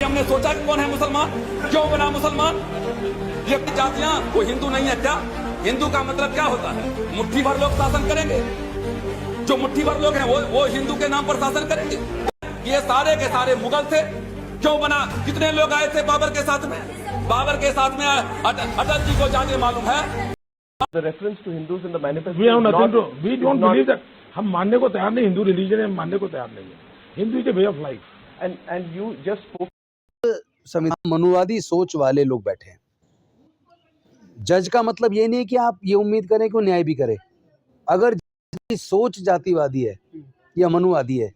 हमने सोचा कि कौन है मुसलमान, क्यों बना मुसलमान। ये जातियां वो हिंदू नहीं है क्या? हिंदू का मतलब क्या होता है? मुट्ठी भर लोग शासन करेंगे। जो मुट्ठी भर लोग हैं वो हिंदू के नाम पर शासन करेंगे। ये सारे के सारे मुगल थे। क्यों बना? कितने लोग आए थे बाबर के साथ में? बाबर के साथ में अटल जी को जाके मालूम है। The reference to Hindus in the manifesto. We have nothing to. We don't believe that. हम मानने को तैयार नहीं, हिंदू रिलीजन है, मानने को तैयार नहीं है। Hindu is a way of life. And you just spoke. संविधान मनुवादी सोच वाले लोग बैठे हैं। जज का मतलब ये नहीं है कि आप ये उम्मीद करें कि वो न्याय भी करे। अगर सोच जातिवादी है या मनुवादी है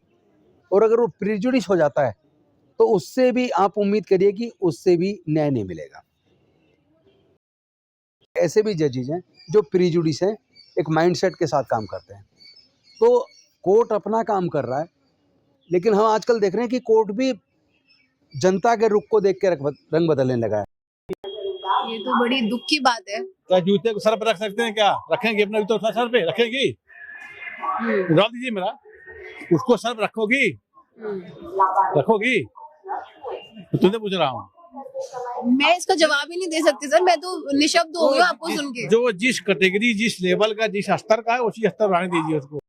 और अगर वो प्रिजुडिस हो जाता है तो उससे भी आप उम्मीद करिए कि उससे भी न्याय नहीं मिलेगा। ऐसे भी जजेज हैं जो प्रिजुडिस हैं, एक माइंडसेट के साथ काम करते हैं। तो कोर्ट अपना काम कर रहा है, लेकिन हम आजकल देख रहे हैं कि कोर्ट भी जनता के रुख को देख के रंग बदलने लगा है। ये तो बड़ी दुख की बात है। क्या जूते को सर पर रख सकते हैं? क्या रखेंगे? अपना जूता सर पे रखेंगी? जवाब दीजिए मेरा। उसको सर पर रखोगी? रखोगी? तो तुझे पूछ रहा हूँ। मैं इसका जवाब ही नहीं दे सकती सर, मैं तो निशब्द हो गई आपको सुन के। जो जिस कैटेगरी, जिस लेवल का, जिस स्तर का है, उसी स्तर पर आने दीजिए उसको।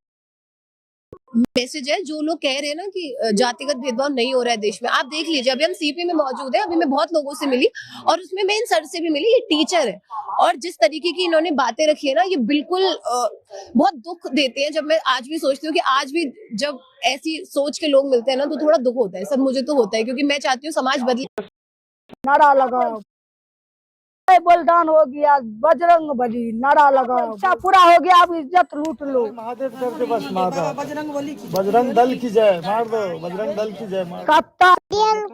मैसेज है जो लोग कह रहे हैं ना कि जातिगत भेदभाव नहीं हो रहा है देश में। आप देख लीजिए, अभी हम सीपी में मौजूद है, अभी मैं बहुत लोगों से मिली और उसमें मैं इन सर से भी मिली। ये टीचर है और जिस तरीके की इन्होंने बातें रखी है ना, ये बिल्कुल बहुत दुख देते हैं। जब मैं आज भी सोचती हूँ कि आज भी जब ऐसी सोच के लोग मिलते हैं ना तो थोड़ा दुख होता है। सब मुझे तो होता है क्योंकि मैं चाहती हूँ समाज बदले। नारा लगाओ, बलिदान हो गया, बजरंग बली, नारा लगाओ, सब पूरा हो गया, अब इज्जत लूट लो। महादेव करके बस मार दो, बजरंग दल की जय, मार दो, बजरंग दल की जय, मार कप्तान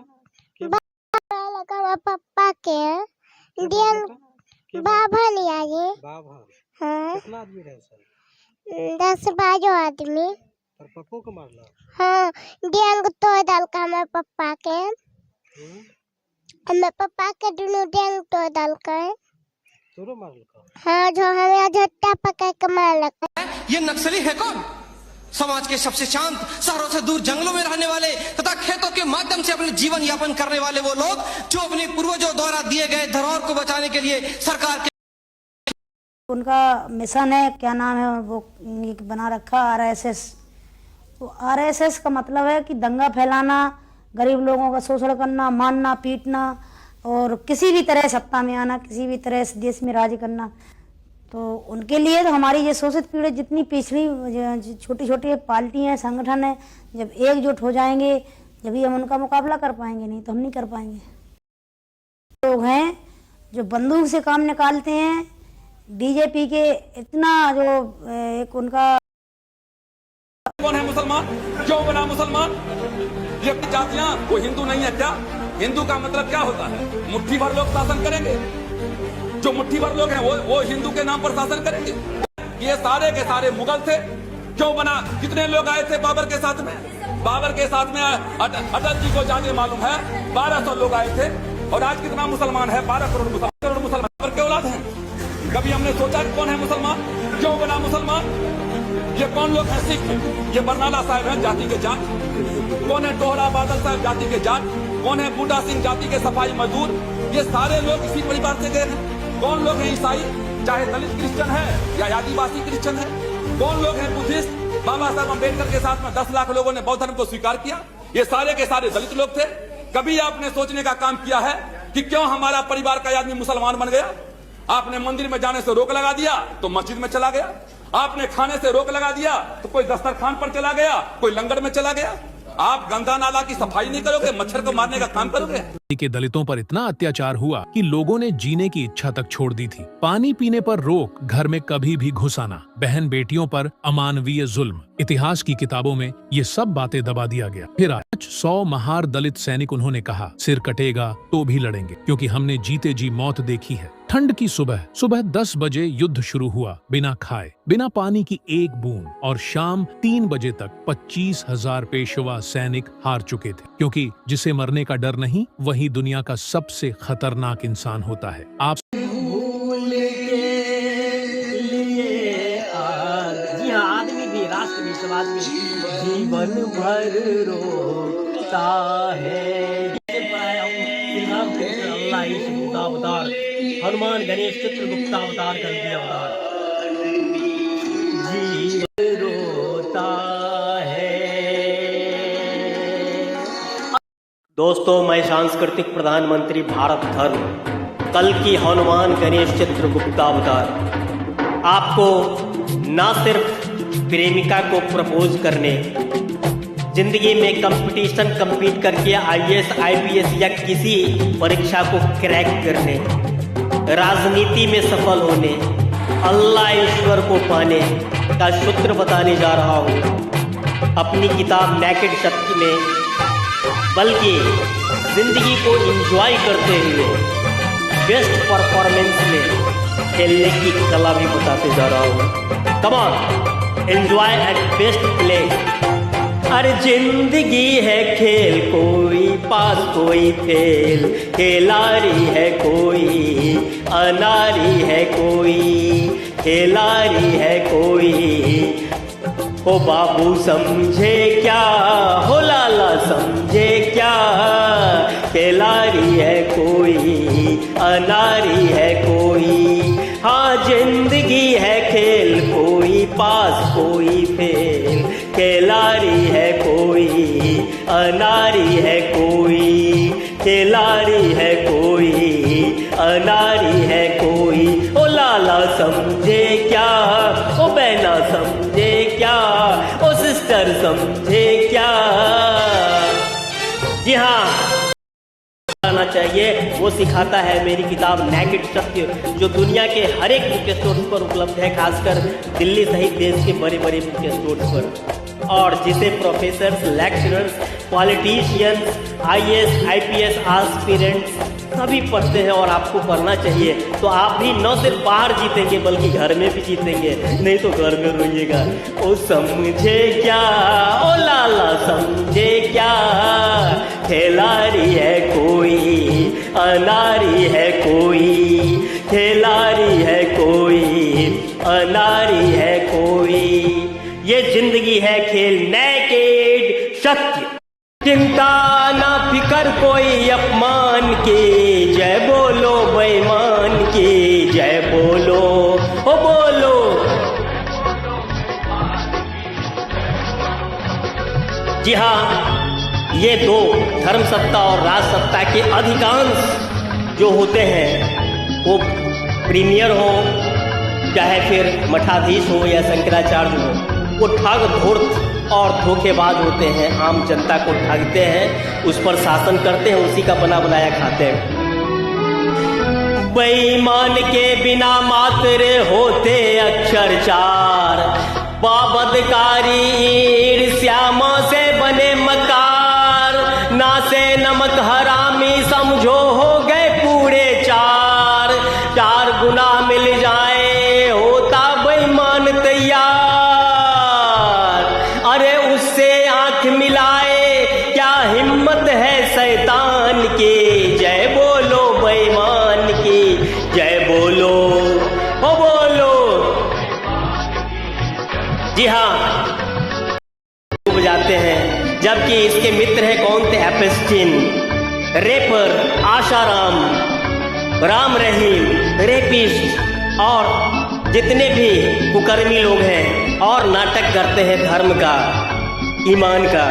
पप्पा के दियल बाबा नहीं आगे। हाँ, कितना आदमी रहे सर? 10-12 आदमी। पर पप्पो को मारना? हाँ, दियल को तो दल का हमारे पप्पा के, हमें पप्पा के दोनों दियल तो दल का है। दोनों मार लगा? हाँ, जो हमें झट्टा पकड़ के मार लगा। ये नक्सली है कौन? समाज के सबसे शांत, शहरों से दूर जंगलों में रहने वाले तथा खेतों के माध्यम से अपने जीवन यापन करने वाले वो लोग जो अपने पूर्वजों द्वारा दिए गए धरोहर को बचाने के लिए सरकार के उनका मिशन है, क्या नाम है वो बना रखा, आरएसएस। तो आरएसएस का मतलब है कि दंगा फैलाना, गरीब लोगों का शोषण करना, मारना, पीटना और किसी भी तरह सत्ता में आना, किसी भी तरह से देश में राज करना। तो उनके लिए तो हमारी ये शोषित पीड़ित जितनी पिछड़ी छोटी छोटी पार्टी हैं, संगठन है, जब एकजुट हो जाएंगे जब हम उनका मुकाबला कर पाएंगे, नहीं तो हम नहीं कर पाएंगे। लोग हैं जो बंदूक से काम निकालते हैं, बीजेपी के इतना जो एक उनका। कौन है मुसलमान, क्यों बना मुसलमान। ये जातियां वो हिंदू नहीं है क्या? हिंदू का मतलब क्या होता है? मुट्ठी भर लोग शासन करेंगे। जो मुट्ठी भर लोग हैं वो हिंदू के नाम पर शासन करेंगे। ये सारे के सारे मुगल थे। क्यों बना? कितने लोग आए थे बाबर के साथ में? बाबर के साथ में अटल जी को जाके मालूम है 1200 लोग आए थे। और आज कितना मुसलमान है? 12 करोड़ मुसलमान बाबर के औलाद हैं। कभी हमने सोचा कि कौन है मुसलमान, क्यों बना मुसलमान। ये कौन लोग हैं? सिख। ये बरनाला साहब हैं जाति के जाट। कौन है? टोहरा बादल साहब जाति के जाट। कौन है? बूटा सिंह जाति के सफाई मजदूर। ये सारे लोग इसी परिवार से गए हैं। कौन लोग हैं? ईसाई, चाहे दलित क्रिश्चियन है या आदिवासी क्रिश्चियन है। कौन लोग हैं? बुद्धिस्ट। बाबा साहब अम्बेडकर के साथ में 10 लाख लोगों ने बौद्ध धर्म को स्वीकार किया। ये सारे के सारे दलित लोग थे। कभी आपने सोचने का काम किया है कि क्यों हमारा परिवार का आदमी मुसलमान बन गया? आपने मंदिर में जाने से रोक लगा दिया तो मस्जिद में चला गया। आपने खाने से रोक लगा दिया तो कोई दस्तरखान पर चला गया, कोई लंगर में चला गया। आप गंगा नाला की सफाई नहीं करोगे, मच्छर को मारने का काम करोगे। के दलितों पर इतना अत्याचार हुआ कि लोगों ने जीने की इच्छा तक छोड़ दी थी। पानी पीने पर रोक, घर में कभी भी घुस आना, बहन बेटियों पर अमानवीय जुल्म, इतिहास की किताबों में ये सब बातें दबा दिया गया। फिर आज 100 महार दलित सैनिक उन्होंने कहा, सिर कटेगा तो भी लड़ेंगे, क्योंकि हमने जीते जी मौत देखी है। ठंड की सुबह 10 बजे युद्ध शुरू हुआ, बिना खाए, बिना पानी की एक बूंद, और शाम 3 बजे तक 25,000 पेशवा सैनिक हार चुके थे, क्योंकि जिसे मरने का डर नहीं वही दुनिया का सबसे खतरनाक इंसान होता है। आप आदमी भी, राष्ट्र भी, समाज भी जीवन भर रोता है। हनुमान गणेश चित्रगुप्ता अवतार कल की अवतार। जीवन रोता है। दोस्तों, मैं सांस्कृतिक प्रधानमंत्री भारत धर्म कल की हनुमान गणेश चित्रगुप्ता अवतार आपको न सिर्फ प्रेमिका को प्रपोज करने, जिंदगी में compete करके IAS IPS या किसी परीक्षा को क्रैक करने, राजनीति में सफल होने, अल्लाह ईश्वर को पाने का सूत्र बताने जा रहा हूँ अपनी किताब नेकेड शक्ति में, बल्कि जिंदगी को एंजॉय करते हुए बेस्ट परफॉर्मेंस में खेलने की कला भी बताते जा रहा हूँ। Come on, enjoy at best play. अरे जिंदगी है खेल, कोई पास कोई फेल, खिलाड़ी है कोई अनारी है कोई, खिलाड़ी है कोई। हो बाबू समझे क्या, हो लाला समझे क्या, खिलाड़ी है कोई अनारी है कोई। हाँ, जिंदगी है खेल, कोई पास कोई फेल, खिलाड़ी है कोई अनारी है कोई, खिलाड़ी है कोई अनारी है कोई। ओ लाला समझे क्या, ओ बहना समझे क्या, ओ सिस्टर समझे क्या। जी हाँ, आना चाहिए वो सिखाता है मेरी किताब नेकेड सत्य, जो दुनिया के हर एक बुक स्टोर पर उपलब्ध है, खासकर दिल्ली सहित देश के बड़े बड़े बुक स्टोर पर, और जिसे professors, lecturers, politicians, IAS IPS aspirants सभी पढ़ते हैं और आपको पढ़ना चाहिए। तो आप भी न सिर्फ बाहर जीतेंगे बल्कि घर में भी जीतेंगे, नहीं तो घर में रोइएगा। ओ समझे क्या, ओ लाला समझे क्या, खिलाड़ी है कोई अनारी है कोई, खिलाड़ी है कोई अनारी है कोई। ये जिंदगी है खेल नेकेड सत्य, चिंता ना फिकर कोई अपमान की, जय बोलो बेईमान की, जय बोलो ओ बोलो। जी हाँ, ये दो धर्म सत्ता और राज सत्ता के अधिकांश जो होते हैं वो प्रीमियर हो चाहे फिर मठाधीश हो या शंकराचार्य हो, वो ठग धूर्त और धोखेबाज होते हैं, आम जनता को ठगते हैं, उस पर शासन करते हैं, उसी का बना बनाया खाते हैं। बेईमान के बिना मात्र होते अक्षर चार, बाबदकारी ईर्ष्यामा से बने मकार, ना से नमक हरामी समझो हो गए पूरे चार, चार गुना मिल जाए होता बेईमान तैयार। अरे उससे आंख मिलाए क्या हिम्मत है शैतान की, जय बोलो बेईमान की, जय बोलो हो बोलो। जी हाँ, डूब जाते हैं, जबकि इसके मित्र हैं कौन थे? एपस्टीन, रेपर, आशाराम, राम रहीम, रेपिस्ट और जितने भी कुकर्मी लोग हैं और नाटक करते हैं धर्म का, ईमान का।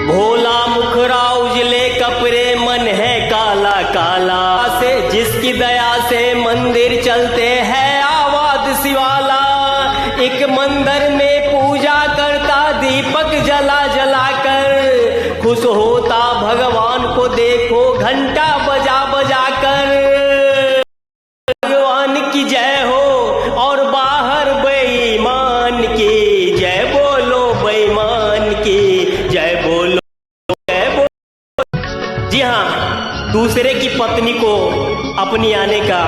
भोला मुखरा उजले कपड़े, मन है काला काला से, जिसकी दया से मंदिर चलते हैं आवाज शिवाला। एक मंदिर में पूजा करता दीपक जला जला कर, खुश होता भगवान को देखो घंटा बजा बजा कर। भगवान की जय हो और बाहर बेईमान की, जय बोलो बेईमान की, जय बोलो जय बोलो। जी हाँ, दूसरे की पत्नी को अपनी आने का,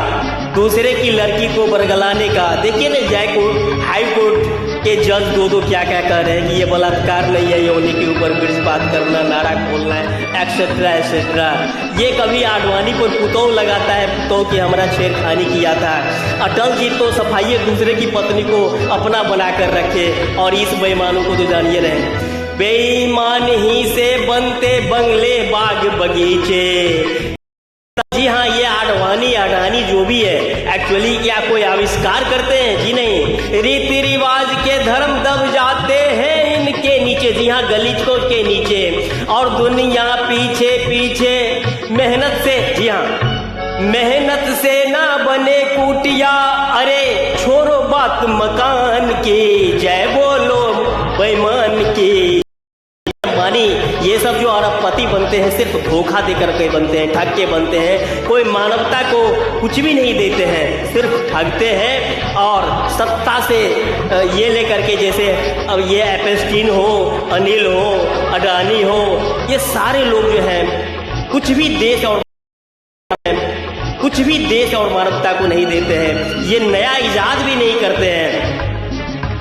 दूसरे की लड़की को बरगलाने का, देखिए ना जयकोट हाई कोर्ट के जज दो क्या क्या कह रहे हैं कि ये बलात्कार नहीं है, यौनी के ऊपर वृक्षपात करना, नारा खोलना है, एक्सेट्रा एक्सेट्रा। ये कभी आडवाणी पर पुतौ लगाता है, पुतौ की हमारा छेड़खानी किया था। अटल जी तो सफाई दूसरे की पत्नी को अपना बना कर रखे, और इस बेईमानों को तो जानिए रहे, बेईमान ही से बनते बंगले बाग बगीचे। जी हाँ, ये आडवाणी एक्चुअली क्या कोई आविष्कार करते हैं? जी नहीं, रीति रिवाज के धर्म दब जाते हैं इनके नीचे, जी हाँ, गलीचों के नीचे, और दुनिया पीछे पीछे मेहनत से, जी हाँ, मेहनत से ना बने कुटिया, अरे छोड़ो बात मकान की, जय बोलो बेईमान की। मानी ये सब जो अरबपति बनते हैं सिर्फ धोखा देकर के बनते हैं, ठग के बनते हैं, कोई मानवता को कुछ भी नहीं देते हैं, सिर्फ ठगते हैं और सत्ता से ये लेकर के, जैसे अब ये एपेस्टीन हो, अनिल हो, अडानी हो, ये सारे लोग जो हैं कुछ भी देश और मानवता को नहीं देते हैं, ये नया इजाद भी नहीं करते हैं।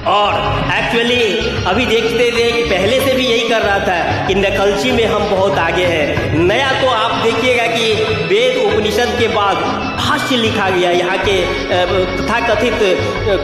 और एक्चुअली अभी देखते थे कि पहले से भी यही कर रहा था कि नकलची में हम बहुत आगे हैं। नया तो आप देखिएगा कि वेद उपनिषद के बाद भाष्य लिखा गया यहाँ के तथाकथित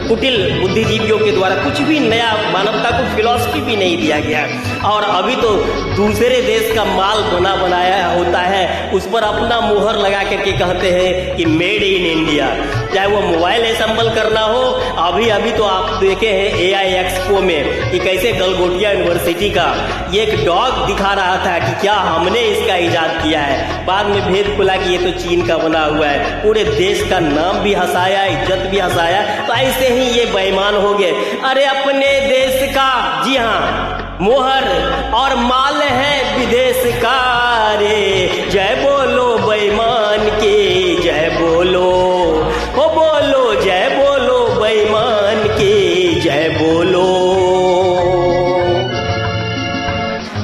कुटिल बुद्धिजीवियों के द्वारा, कुछ भी नया मानवता को फिलॉसफी भी नहीं दिया गया। और अभी तो दूसरे देश का माल बना बनाया होता है, उस पर अपना मुहर लगा करके कहते हैं कि मेड इन इंडिया, चाहे वो मोबाइल असेंबल करना हो। अभी तो आप देखे हैं AI एक्सपो में कि कैसे गलगोटिया यूनिवर्सिटी का ये एक डॉग दिखा रहा था कि क्या हमने इसका इजाद किया है, बाद में भेद खुला कि ये तो चीन का बना हुआ है। पूरे देश का नाम भी हंसाया, इज्जत भी हंसाया। तो ऐसे ही ये बेईमान हो गए। अरे अपने देश का, जी हाँ, मोहर और माल है विदेश का, रे जय बोलो बेईमान की, जय बोलो, हो बोलो जय बोलो बेईमान की, जय बोलो।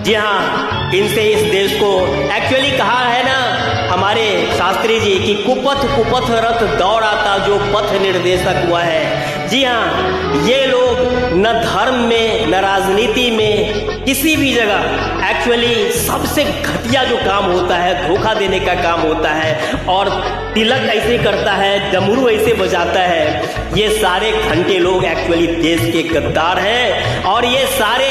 जी हाँ, इनसे इस देश को एक्चुअली कहा है ना हमारे शास्त्री जी कि कुपथ रथ दौड़ाता जो पथ निर्देशक हुआ है। जी हाँ, ये लोग न धर्म में न राजनीति में किसी भी जगह एक्चुअली सबसे घटिया जो काम होता है धोखा देने का काम होता है, और तिलक ऐसे करता है, डमरू ऐसे बजाता है। ये सारे घंटे लोग एक्चुअली देश के गद्दार हैं, और ये सारे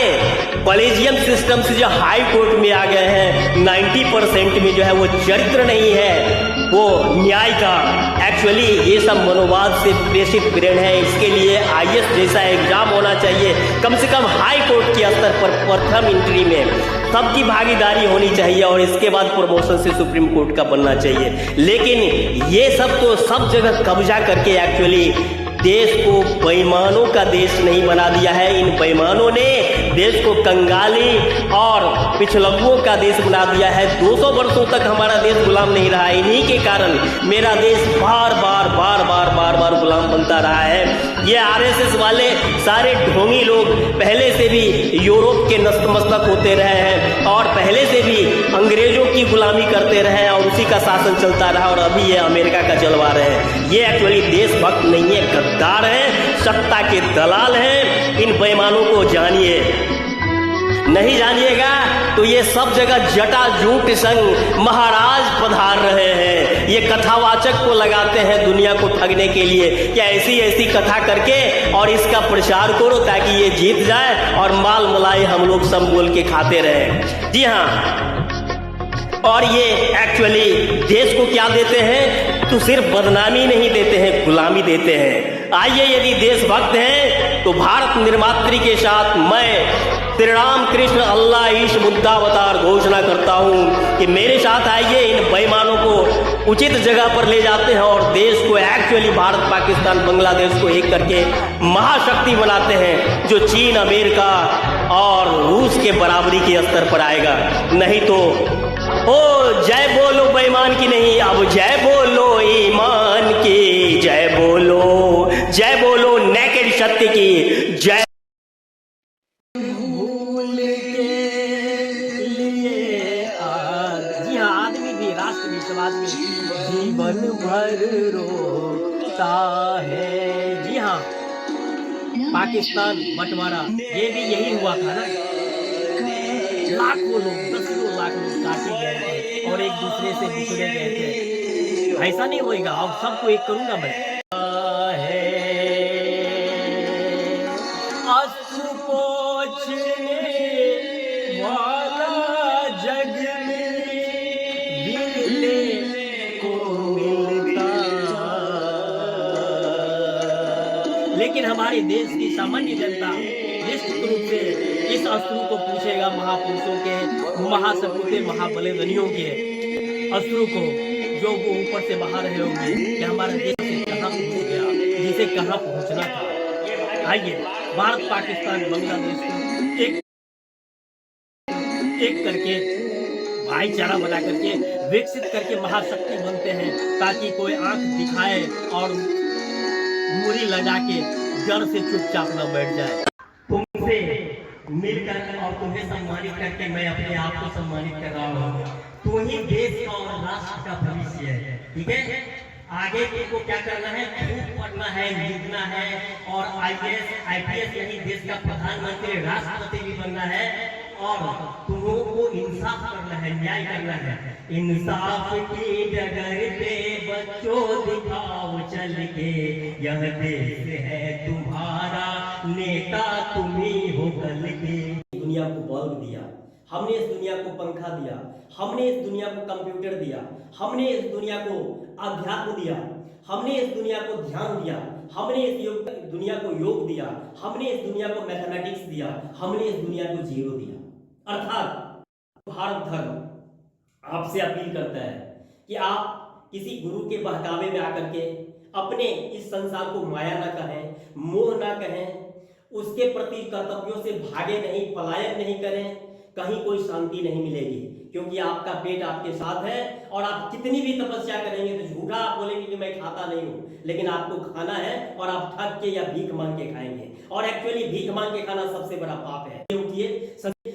कॉलेजियम सिस्टम से जो हाई कोर्ट में आ गए हैं 90% में जो है वो चरित्र नहीं है, वो न्याय का। एक्चुअली ये सब मनोवाद से प्रेषित ब्रेन है। इसके लिए IAS जैसा एग्जाम होना चाहिए, कम से कम हाई कोर्ट के स्तर पर प्रथम इंट्री में सबकी भागीदारी होनी चाहिए, और इसके बाद प्रमोशन से सुप्रीम कोर्ट का बनना चाहिए। लेकिन ये सब तो सब जगह कब्जा करके एक्चुअली देश को बेईमानों का देश नहीं बना दिया है। इन बेईमानों ने देश को कंगाली और पिछड़ुओं का देश बना दिया है। 200 वर्षों तक हमारा देश गुलाम नहीं रहा। इन्हीं के कारण मेरा देश बार बार गुलाम बनता रहा है। ये RSS वाले सारे ढोंगी लोग पहले से भी यूरोप के नतमस्तक होते रहे हैं, और पहले से भी अंग्रेजों की गुलामी करते रहे हैं, और उसी का शासन चलता रहा, और अभी ये अमेरिका का चलवा रहे हैं। ये एक्चुअली देशभक्त नहीं है, गद्दार हैं, सत्ता के दलाल हैं। इन बेईमानों को जानिए, नहीं जानिएगा तो ये सब जगह जटाजूट संग महाराज पधार रहे हैं। ये कथावाचक को लगाते हैं दुनिया को ठगने के लिए कि ऐसी ऐसी कथा करके और इसका प्रचार करो ताकि ये जीत जाए और माल मलाई हम लोग सब बोल के खाते रहे। जी हाँ, और ये एक्चुअली देश को क्या देते हैं तो सिर्फ बदनामी नहीं देते हैं, गुलामी देते हैं। आइए, यदि देशभक्त हैं तो भारत निर्मात्री के साथ मैं श्री राम कृष्ण अल्लाह ईश बुद्धा अवतार घोषणा करता हूँ कि मेरे साथ आइए, इन बेईमानों को उचित जगह पर ले जाते हैं और देश को एक्चुअली भारत पाकिस्तान बांग्लादेश को एक करके महाशक्ति बनाते हैं जो चीन अमेरिका और रूस के बराबरी के स्तर पर आएगा। नहीं तो ओ जय बोलो बेईमान की नहीं, अब जय बोलो ईमान की, जय बोलो नेकेड सत्य की जय। जी हाँ, आदमी भी, राष्ट्र भी, समाज भी जीवन भर रोता है। जी हाँ, पाकिस्तान बंटवारा ये भी यही हुआ था ना, लाखों लोग, दसियों लाख लोग काटे गए थे और एक दूसरे से बिछड़े गए थे। ऐसा नहीं होएगा, अब सबको एक करूंगा मैं। अश्रु पोंछने वाला जग में बिरले को मिलता लेकिन हमारे देश की सामान्य जनता निश्चित रूप से इस अश्रु को पूछेगा महापुरुषों के, महासपूते, महाबलिदानियों के अश्रु को, जो वो ऊपर से बाहर रहे होंगे कि हमारे देश से कहाँ पहुँच गया, जिसे कहाँ पहुँचना था। आइए भारत, पाकिस्तान, बांग्लादेश को एक करके भाईचारा बना करके विकसित करके महाशक्ति बनते हैं, ताकि कोई आंख दिखाए और मुरी लगा के जड़ से चुपचाप न बैठ जाए। तुमसे मिलकर और तुम्हें सम्मानित करके मैं अपने आप को सम्मानित कर रहा हूँ। तू ही देश का और राष्ट्र का भविष्य है, ठीक है। आगे को क्या करना है, खूब पढ़ना है, लिखना है और IAS IPS यही देश का प्रधानमंत्री, राष्ट्रपति भी बनना है। और तुमों को इंसाफ करना है, न्याय करना है। इंसाफ की डगर पे बच्चों दिखाओ चल के, यह देश है तुम्हारा, नेता तुम ही हो कल के। दुनिया को बल्ब दिया, हमने इस दुनिया को पंखा दिया, हमने इस दुनिया को कंप्यूटर दिया, हमने इस दुनिया को अध्यात्म दिया, हमने इस दुनिया को ध्यान दिया, हमने इस दुनिया को योग दिया, हमने इस दुनिया को मैथमेटिक्स दिया, हमने इस दुनिया को जीरो दिया। अर्थात भारत धर्म आपसे अपील करता है कि आप किसी गुरु के बहकावे में आकर के अपने इस संसार को माया ना कहें, मोह ना कहें, उसके प्रति कर्तव्यों से भागे नहीं, पलायन नहीं करें, कहीं कोई शांति नहीं मिलेगी। क्योंकि आपका पेट आपके साथ है और आप कितनी भी तपस्या करेंगे तो झूठा आप बोलेंगे कि मैं खाता नहीं हूँ, लेकिन आपको खाना है और आप थक के या भीख मांग के खाएंगे। और एक्चुअली भीख मांग के खाना सबसे बड़ा पाप है। क्योंकि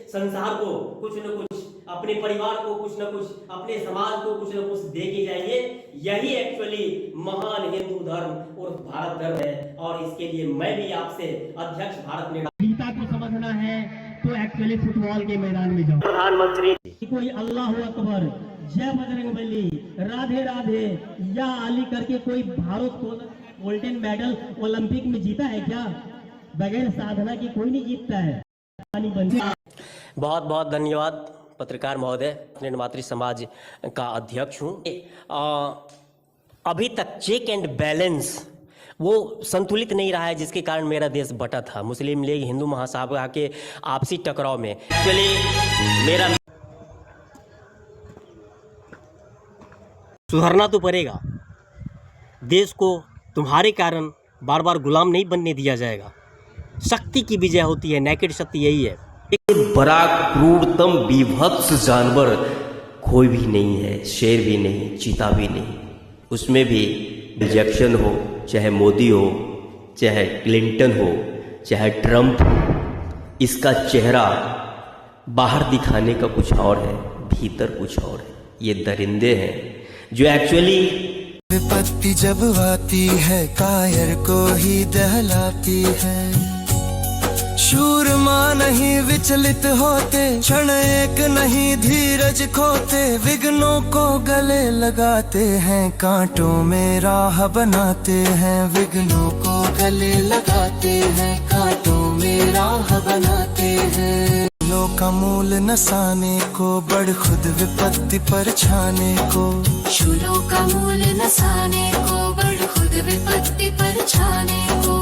संसार को कुछ न कुछ, अपने परिवार को कुछ न कुछ, अपने समाज को कुछ न कुछ दे के जाइए। यही एक्चुअली महान हिंदू धर्म और भारत धर्म है। और इसके लिए मैं भी आपसे अध्यक्ष भारत ने गीता को समझना है तो एक्चुअली फुटबॉल के मैदान में जाओ। प्रधानमंत्री कोई अल्लाह अकबर, जय बजरंगबली, राधे राधे या अली करके कोई भारत को गोल्डन मेडल ओलंपिक में जीता है क्या? बगैर साधना की कोई नहीं जीतता है। बहुत बहुत धन्यवाद पत्रकार महोदय। अपने मातृ समाज का अध्यक्ष हूँ। अभी तक चेक एंड बैलेंस वो संतुलित नहीं रहा है, जिसके कारण मेरा देश बटा था। मुस्लिम लीग, हिंदू महासभा के आपसी टकराव में चलिए मेरा सुधरना तो पड़ेगा। देश को तुम्हारे कारण बार बार गुलाम नहीं बनने दिया जाएगा। शक्ति की विजय होती है, नेकेड शक्ति यही है। बड़ा क्रूरतम बीभत्स जानवर कोई भी नहीं है, शेर भी नहीं, चीता भी नहीं। उसमें भी रिजेक्शन हो, चाहे मोदी हो, चाहे क्लिंटन हो, चाहे ट्रंप हो, इसका चेहरा बाहर दिखाने का कुछ और है, भीतर कुछ और है। ये दरिंदे हैं जो एक्चुअली विपत्ति जब आती है कायर को ही दहलाती है। शूरमा नहीं विचलित होते, क्षण एक नहीं धीरज खोते, विघ्नों को गले लगाते हैं, कांटों में राह बनाते हैं, विघ्नों को गले लगाते हैं, कांटों में राह बनाते हैं। फूलों का मूल नसाने को, बढ़ खुद विपत्ति पर छाने को, फूलों का मूल नसाने को, बढ़ खुद विपत्ति पर छाने को।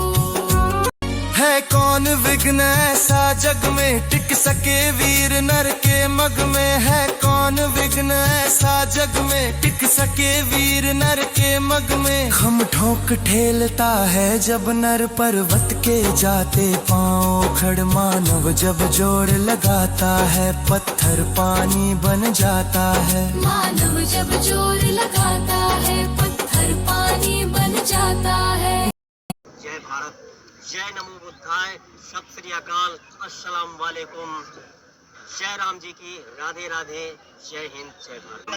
है कौन विघ्न ऐसा जग में, टिक सके वीर नर के मग में। है कौन विघ्न ऐसा जग में, टिक सके वीर नर के मग में। खम ठोक ठेलता है जब नर पर्वत के जाते पांव। खड़ मानव जब जोड़ लगाता है, पत्थर पानी बन जाता है। मानव जब जोड़ लगाता है, पत्थर पानी बन जाता है। जय भारत, जय नमो बुद्धाय, सत श्री अकाल, अस्सलाम वालेकुम। जय राम जी की, राधे राधे, जय हिंद, जय भारत।